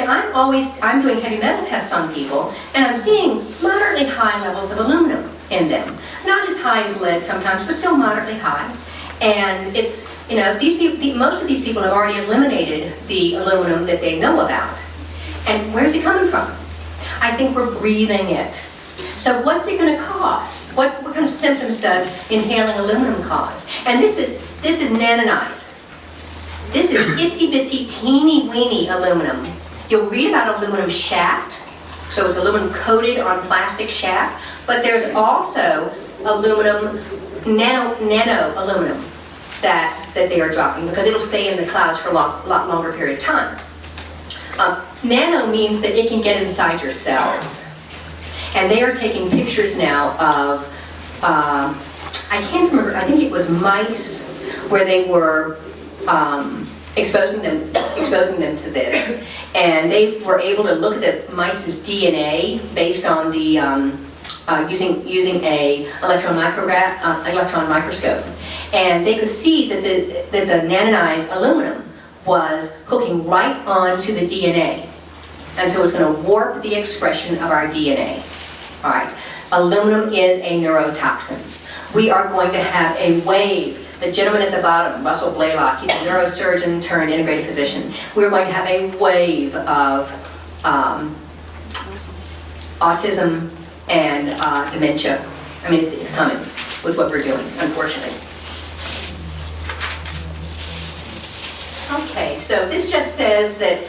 And I'm doing heavy metal tests on people, and I'm seeing moderately high levels of aluminum in them. Not as high as lead sometimes, but still moderately high. And it's, most of these people have already eliminated the aluminum that they know about. And where's it coming from? I think we're breathing it. So what's it going to cause? What kind of symptoms does inhaling aluminum cause? And this is nanonized. This is itsy bitsy teeny weeny aluminum. You'll read about aluminum shaft, so it's aluminum coated on plastic shaft, but there's also aluminum, nano aluminum that they are dropping because it'll stay in the clouds for a lot longer period of time. Nano means that it can get inside your cells. And they are taking pictures now of, I can't remember, I think it was mice, where they were exposing them to this. And they were able to look at the mice's DNA based on the, using a electron microscope. And they could see that the nanonized aluminum was hooking right onto the DNA. And so it's going to warp the expression of our DNA. All right, aluminum is a neurotoxin. We are going to have a wave. The gentleman at the bottom, Russell Blaylock, he's a neurosurgeon turned integrative physician. We're going to have a wave of autism and dementia. I mean, it's coming with what we're doing, unfortunately. Okay, so this just says that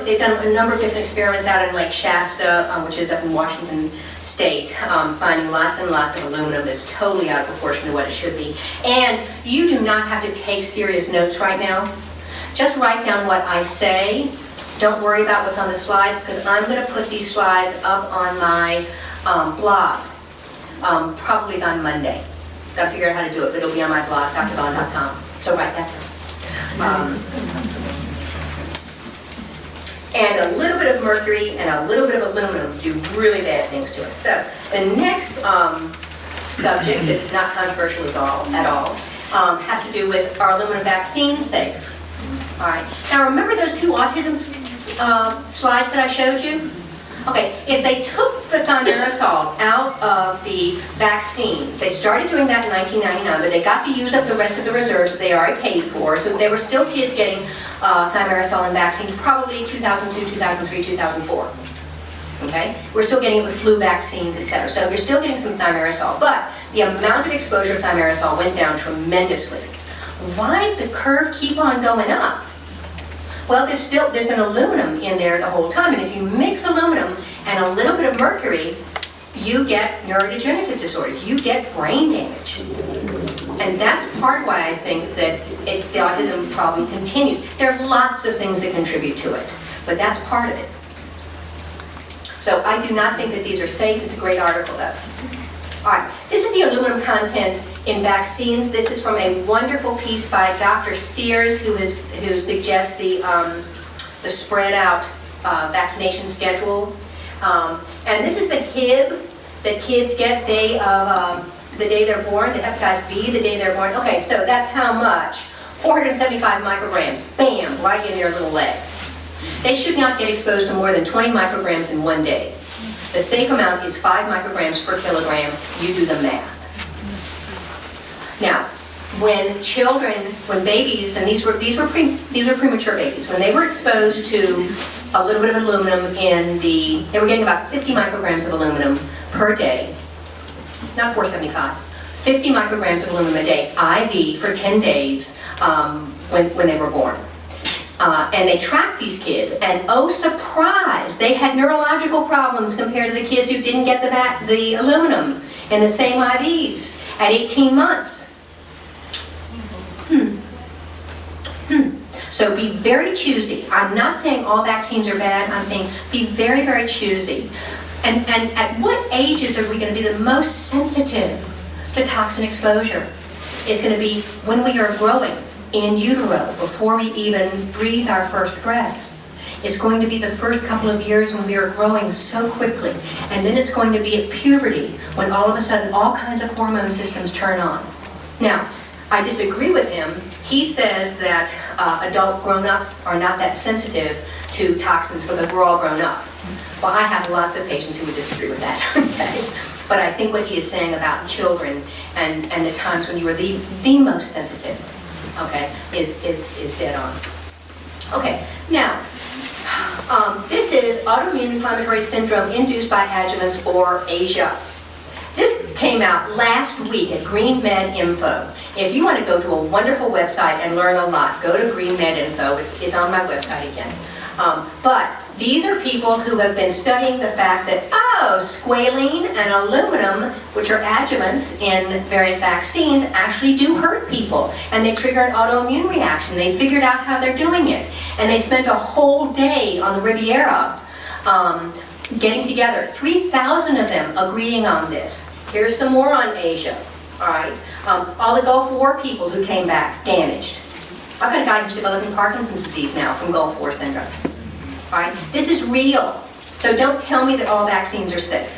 they've done a number of different experiments out in Lake Shasta, which is up in Washington State, finding lots and lots of aluminum that's totally out of proportion to what it should be. And you do not have to take serious notes right now. Just write down what I say. Don't worry about what's on the slides, because I'm going to put these slides up on my blog, probably on Monday. Got to figure out how to do it, but it'll be on my blog, drvaughan.com. So write that down. And a little bit of mercury and a little bit of aluminum do really bad things to us. So the next subject that's not controversial at all has to do with, are aluminum vaccines safe? All right. Now remember those two autism slides that I showed you? Okay, if they took the thimerosal out of the vaccines, they started doing that in 1999, but they got to use up the rest of the reserves that they already paid for, so there were still kids getting thimerosal in vaccines, probably 2002, 2003, 2004. Okay? We're still getting it with flu vaccines, etc. So you're still getting some thimerosal, but the amount of exposure of thimerosal went down tremendously. Why did the curve keep on going up? Well, there's been aluminum in there the whole time, and if you mix aluminum and a little bit of mercury, you get neurodegenerative disorders, you get brain damage. And that's part why I think that the autism problem continues. There are lots of things that contribute to it, but that's part of it. So I do not think that these are safe. It's a great article, though. All right, this is the aluminum content in vaccines. This is from a wonderful piece by Dr. Sears, who suggests the spread out vaccination schedule. And this is the Hib that kids get the day they're born, the hepatitis B the day they're born. Okay, so that's how much? 475 micrograms, bam, right in their little leg. They should not get exposed to more than 20 micrograms in one day. The safe amount is 5 micrograms per kilogram. You do the math. Now, when babies, and these were premature babies, when they were exposed to a little bit of aluminum they were getting about 50 micrograms of aluminum per day, not 475, 50 micrograms of aluminum a day, IV, for 10 days when they were born. And they tracked these kids, and oh surprise, they had neurological problems compared to the kids who didn't get the aluminum in the same IVs at 18 months. So be very choosy. I'm not saying all vaccines are bad, I'm saying be very, very choosy. And at what ages are we going to be the most sensitive to toxin exposure? It's going to be when we are growing in utero, before we even breathe our first breath. It's going to be the first couple of years when we are growing so quickly. And then it's going to be at puberty, when all of a sudden all kinds of hormone systems turn on. Now, I disagree with him. He says that adult grown-ups are not that sensitive to toxins because we're all grown up. Well, I have lots of patients who would disagree with that, okay? But I think what he is saying about children and the times when you were the most sensitive, okay, is dead on. Okay, now, this is autoimmune inflammatory syndrome induced by adjuvants or ASIA. This came out last week at Green Med Info. If you want to go to a wonderful website and learn a lot, go to Green Med Info. It's on my website again. But these are people who have been studying the fact that, squalene and aluminum, which are adjuvants in various vaccines, actually do hurt people. And they trigger an autoimmune reaction. They figured out how they're doing it. And they spent a whole day on the Riviera getting together. 3,000 of them agreeing on this. Here's some more on Asia. All right. All the Gulf War people who came back damaged. I've got a guy who's developing Parkinson's disease now from Gulf War syndrome. All right. This is real. So don't tell me that all vaccines are safe.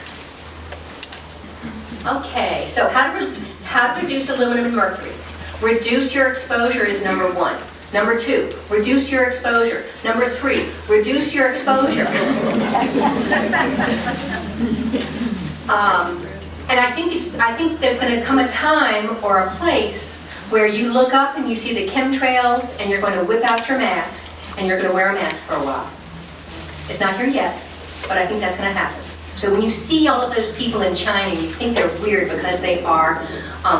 Okay. So how to reduce aluminum and mercury? Reduce your exposure is number 1. Number 2, reduce your exposure. Number 3, reduce your exposure. And I think there's going to come a time or a place where you look up and you see the chemtrails and you're going to whip out your mask and you're going to wear a mask for a while. It's not here yet, but I think that's going to happen. So when you see all of those people in China, you think they're weird because they are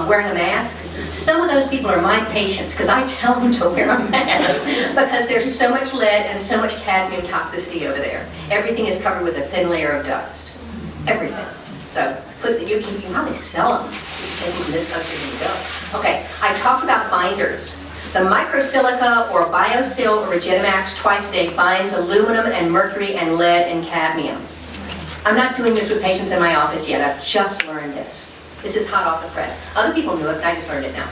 wearing a mask. Some of those people are my patients because I tell them to wear a mask because there's so much lead and so much cadmium toxicity over there. Everything is covered with a thin layer of dust. Everything. So you can probably sell them. Maybe from this country when you go. Okay, I talked about binders. The microsilica or BioSil or Regenemax twice a day binds aluminum and mercury and lead and cadmium. I'm not doing this with patients in my office yet. I've just learned this. This is hot off the press. Other people knew it, but I just learned it now.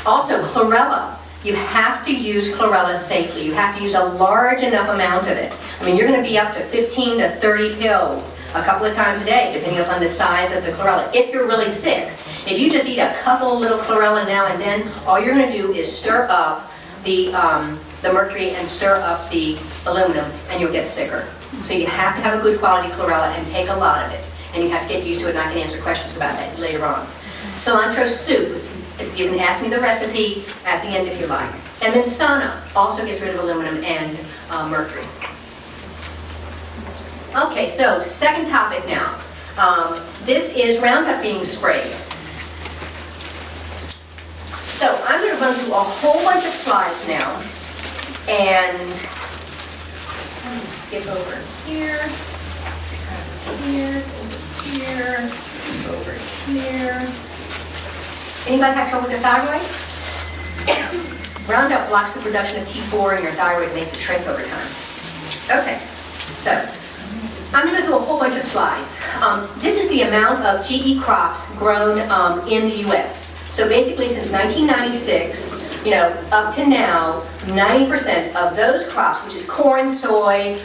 Also, chlorella. You have to use chlorella safely. You have to use a large enough amount of it. I mean, you're going to be up to 15 to 30 pills a couple of times a day, depending upon the size of the chlorella. If you're really sick, if you just eat a couple of little chlorella now and then, all you're going to do is stir up the mercury and stir up the aluminum, and you'll get sicker. So you have to have a good quality chlorella and take a lot of it. And you have to get used to it, and I can answer questions about that later on. Cilantro soup. You can ask me the recipe at the end if you like. And then sauna also gets rid of aluminum and mercury. Okay, so second topic now. This is Roundup being sprayed. So I'm going to run through a whole bunch of slides now. And let me skip over here, over here. Anybody have trouble with their thyroid? Roundup blocks the production of T4 in your thyroid, makes it shrink over time. Okay, so I'm going to do a whole bunch of slides. This is the amount of GE crops grown in the U.S. So basically since 1996, up to now, 90% of those crops, which is corn, soy,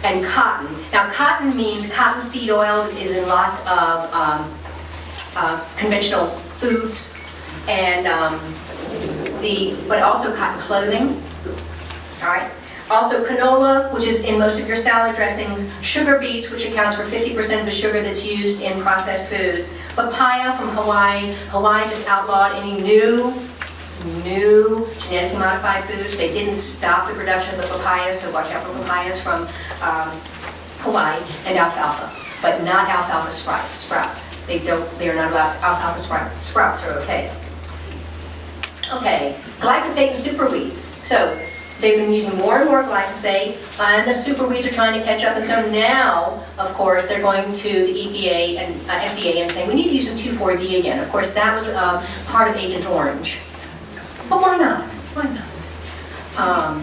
and cotton. Now cotton means cotton seed oil is in lots of conventional foods, and but also cotton clothing. All right. Also canola, which is in most of your salad dressings, sugar beets, which accounts for 50% of the sugar that's used in processed foods, papaya from Hawaii. Hawaii just outlawed any new genetically modified foods. They didn't stop the production of the papaya, so watch out for papayas from Hawaii, and alfalfa, but not alfalfa sprouts. They are not allowed. Alfalfa sprouts are okay. Okay, glyphosate and superweeds. So they've been using more and more glyphosate, and the superweeds are trying to catch up. And so now, of course, they're going to the EPA and FDA and saying we need to use some 2,4-D again. Of course, that was part of Agent Orange. But why not? Why not?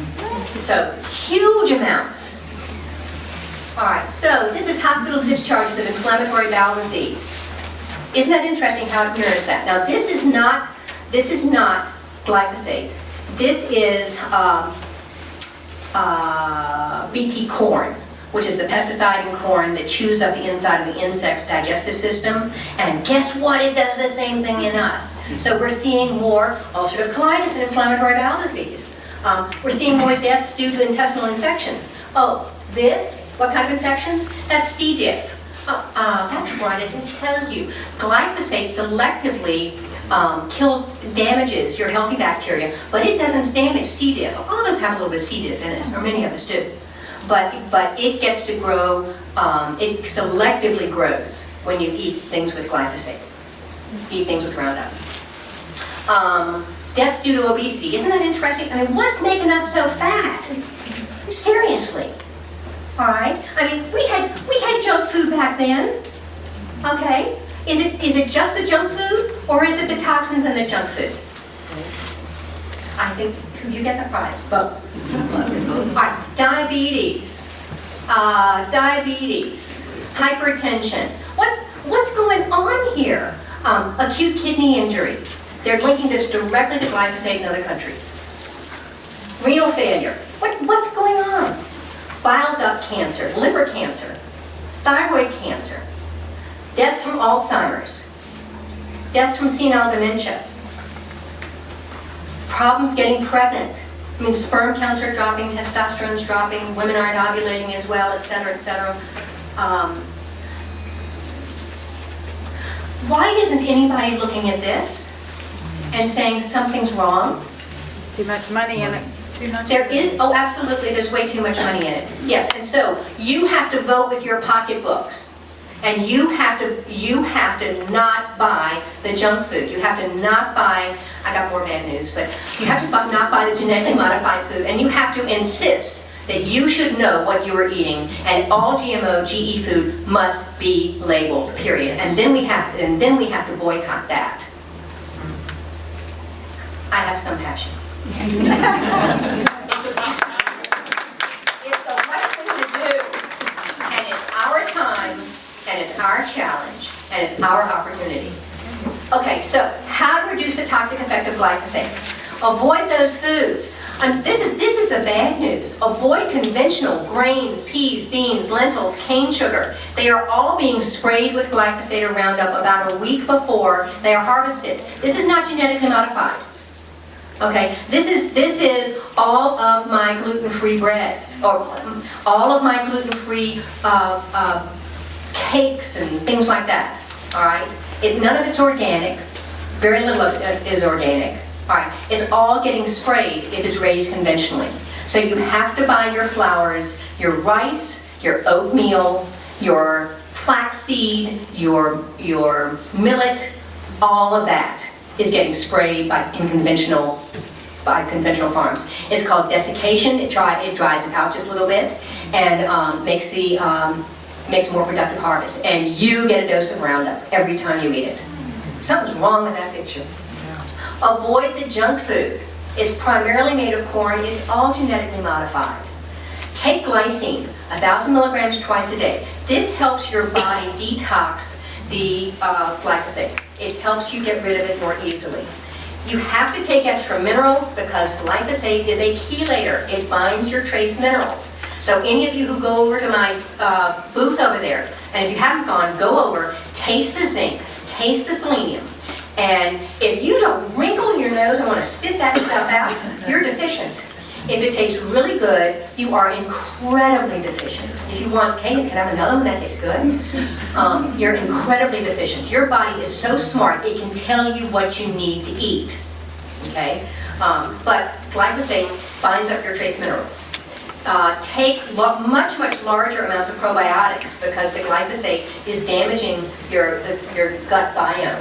So huge amounts. All right. So this is hospital discharges of inflammatory bowel disease. Isn't that interesting how it mirrors that? Now this is not glyphosate. This is BT corn, which is the pesticide in corn that chews up the inside of the insect's digestive system. And guess what? It does the same thing in us. So we're seeing more ulcerative colitis and inflammatory bowel disease. We're seeing more deaths due to intestinal infections. Oh, what kind of infections? That's C. diff. That's right, I didn't tell you. Glyphosate selectively damages your healthy bacteria, but it doesn't damage C. diff. All of us have a little bit of C. diff in us, or many of us do. But it gets to grow, it selectively grows when you eat things with glyphosate, eat things with Roundup. Deaths due to obesity. Isn't that interesting? I mean, what's making us so fat? Seriously. All right? I mean, we had junk food back then. Okay? Is it just the junk food, or is it the toxins in the junk food? I think you get the prize. Both. All right. Diabetes. Hypertension. What's going on here? Acute kidney injury. They're linking this directly to glyphosate in other countries. Renal failure. What's going on? Bile duct cancer, liver cancer, thyroid cancer, deaths from Alzheimer's, deaths from senile dementia, problems getting pregnant. I mean, sperm counts are dropping, testosterone's dropping, women aren't ovulating as well, etc., etc. Why isn't anybody looking at this and saying something's wrong? There's too much money in it. There is, oh, absolutely, there's way too much money in it. Yes, and so you have to vote with your pocketbooks. And you have to not buy the junk food. You have to not buy, I got more bad news, but you have to not buy the genetically modified food, and you have to insist that you should know what you are eating, and all GMO, GE food must be labeled, period. And then we have to boycott that. I have some passion. It's the right thing to do, and it's our time, and it's our challenge, and it's our opportunity. Okay, so how to reduce the toxic effect of glyphosate? Avoid those foods. And this is the bad news. Avoid conventional grains, peas, beans, lentils, cane sugar. They are all being sprayed with glyphosate or Roundup about a week before they are harvested. This is not genetically modified. Okay, this is all of my gluten-free breads, or all of my gluten-free cakes and things like that. All right, none of it's organic. Very little of it is organic. All right, it's all getting sprayed if it's raised conventionally. So you have to buy your flours, your rice, your oatmeal, your flaxseed, your millet. All of that is getting sprayed by conventional farms. It's called desiccation. It dries it out just a little bit and makes a more productive harvest. And you get a dose of Roundup every time you eat it. Something's wrong with that picture. Avoid the junk food. It's primarily made of corn. It's all genetically modified. Take glycine, 1,000 milligrams twice a day. This helps your body detox the glyphosate. It helps you get rid of it more easily. You have to take extra minerals because glyphosate is a chelator. It binds your trace minerals. So any of you who go over to my booth over there, and if you haven't gone, go over, taste the zinc, taste the selenium. And if you don't wrinkle your nose and want to spit that stuff out, you're deficient. If it tastes really good, you are incredibly deficient. If you want, okay, you can have another one that tastes good. You're incredibly deficient. Your body is so smart, it can tell you what you need to eat. Okay? But glyphosate binds up your trace minerals. Take much larger amounts of probiotics because the glyphosate is damaging your gut biome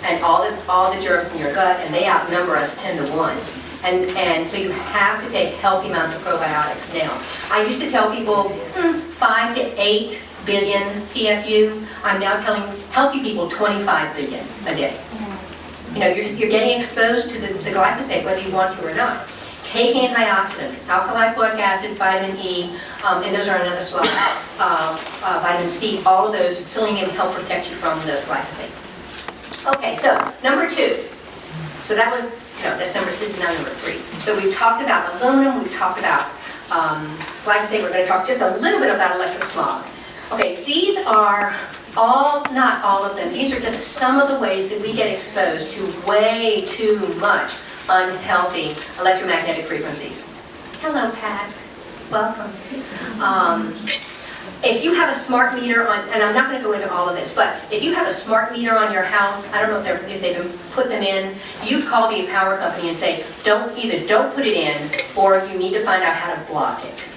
and all the germs in your gut, and they outnumber us 10 to 1. And so you have to take healthy amounts of probiotics now. I used to tell people 5 to 8 billion CFU. I'm now telling healthy people 25 billion a day. You know, you're getting exposed to the glyphosate whether you want to or not. Take antioxidants, alpha lipoic acid, vitamin E, and those are on another slide. Vitamin C, all of those, selenium help protect you from the glyphosate. Okay, so number 2. So that was, no, this is now number 3. So we've talked about aluminum, we've talked about glyphosate, we're going to talk just a little bit about electric smog. Okay, these are all, not all of them, these are just some of the ways that we get exposed to way too much unhealthy electromagnetic frequencies. Hello, Pat. Welcome. If you have a smart meter on, and I'm not going to go into all of this, but if you have a smart meter on your house, I don't know if they've put them in, you'd call the power company and say, either don't put it in, or you need to find out how to block it.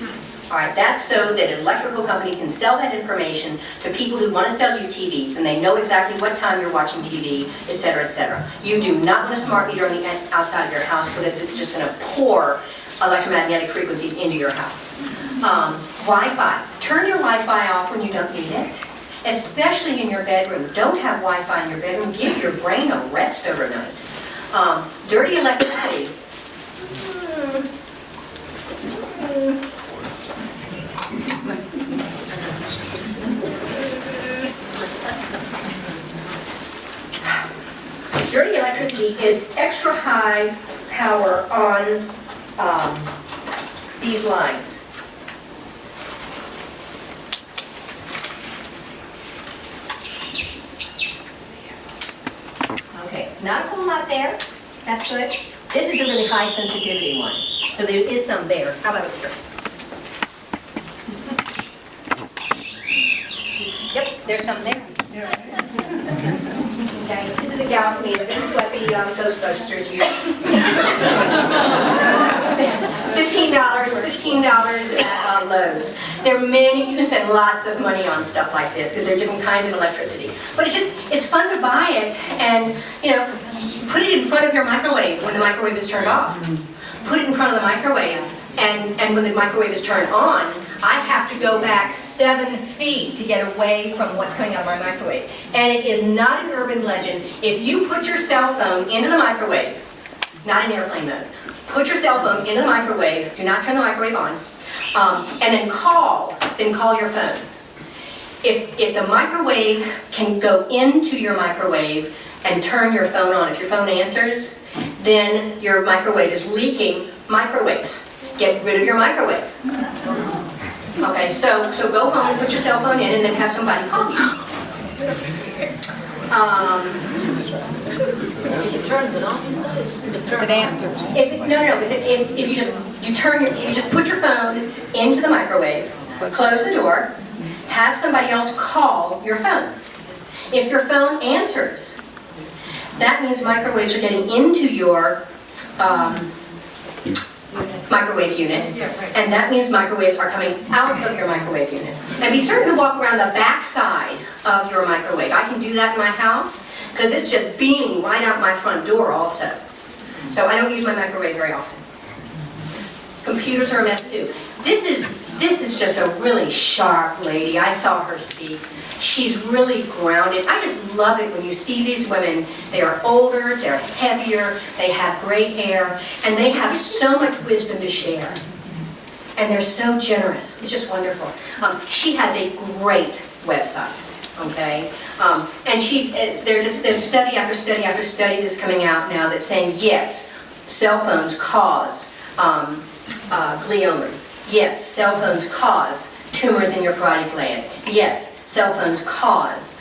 All right, that's so that an electrical company can sell that information to people who want to sell you TVs, and they know exactly what time you're watching TV, et cetera, et cetera. You do not want a smart meter on the outside of your house because it's just going to pour electromagnetic frequencies into your house. Wi-Fi. Turn your Wi-Fi off when you don't need it, especially in your bedroom. Don't have Wi-Fi in your bedroom. Give your brain a rest overnight. Dirty electricity. Dirty electricity is extra high power on these lines. Okay, not a whole lot there. That's good. This is the really high sensitivity one. So there is some there. How about over here? Yep, there's some there. Okay, this is a Gauss meter. This is what the Ghostbusters use. $15 at Lowe's. There are many, you can spend lots of money on stuff like this because there are different kinds of electricity. But it's fun to buy it and, put it in front of your microwave when the microwave is turned off. Put it in front of the microwave and when the microwave is turned on, I have to go back 7 feet to get away from what's coming out of my microwave. And it is not an urban legend. If you put your cell phone into the microwave, not in airplane mode, put your cell phone into the microwave, do not turn the microwave on, and then call your phone. If the microwave can go into your microwave and turn your phone on, if your phone answers, then your microwave is leaking microwaves. Get rid of your microwave. Okay, so go home and put your cell phone in and then have somebody call you. It turns it on, you said? It answers. If you just put your phone into the microwave, close the door, have somebody else call your phone. If your phone answers, that means microwaves are getting into your microwave unit, and that means microwaves are coming out of your microwave unit. And be certain to walk around the back side of your microwave. I can do that in my house because it's just beaming right out my front door also. So I don't use my microwave very often. Computers are a mess too. This is just a really sharp lady. I saw her speak. She's really grounded. I just love it when you see these women. They are older, they're heavier, they have gray hair, and they have so much wisdom to share. And they're so generous. It's just wonderful. She has a great website, okay? And there's study after study after study that's coming out now that's saying, yes, cell phones cause gliomas. Yes, cell phones cause tumors in your parotid gland. Yes, cell phones cause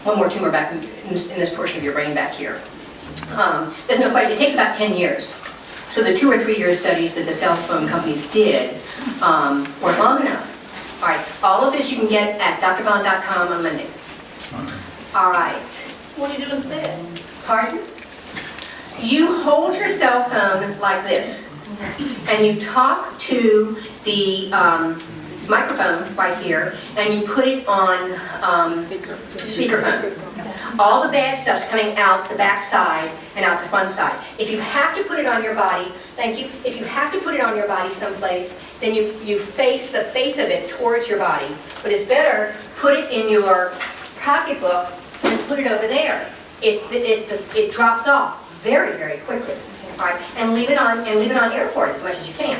one more tumor back in this portion of your brain back here. There's no question, it takes about 10 years. So the 2 or 3 year studies that the cell phone companies did weren't long enough. All right, all of this you can get at drvaughan.com on Monday. All right. What do you do instead? Pardon? You hold your cell phone like this, and you talk to the microphone right here, and you put it on speakerphone. All the bad stuff's coming out the back side and out the front side. If you have to put it on your body, thank you, if you have to put it on your body someplace, then you face the face of it towards your body. But it's better, put it in your pocketbook and put it over there. It drops off very, very quickly. All right, and leave it on airport as much as you can.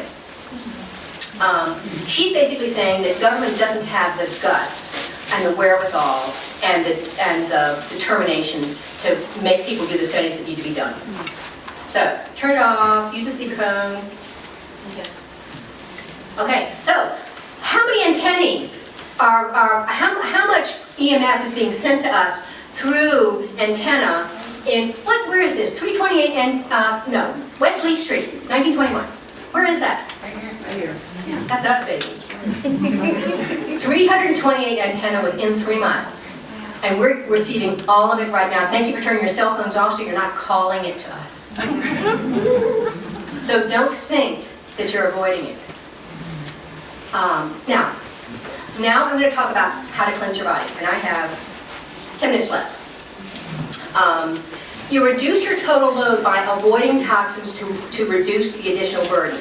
She's basically saying that government doesn't have the guts and the wherewithal and the determination to make people do the studies that need to be done. So turn it off, use the speakerphone. Okay. Okay, so how many antennae how much EMF is being sent to us through antenna in, where is this? 328 and, no, West Lee Street, 1921. Where is that? Right here. That's us, baby. 328 antenna within 3 miles. And we're receiving all of it right now. Thank you for turning your cell phones off so you're not calling it to us. So don't think that you're avoiding it. Now I'm going to talk about how to cleanse your body. And I have 10 minutes left. You reduce your total load by avoiding toxins to reduce the additional burden.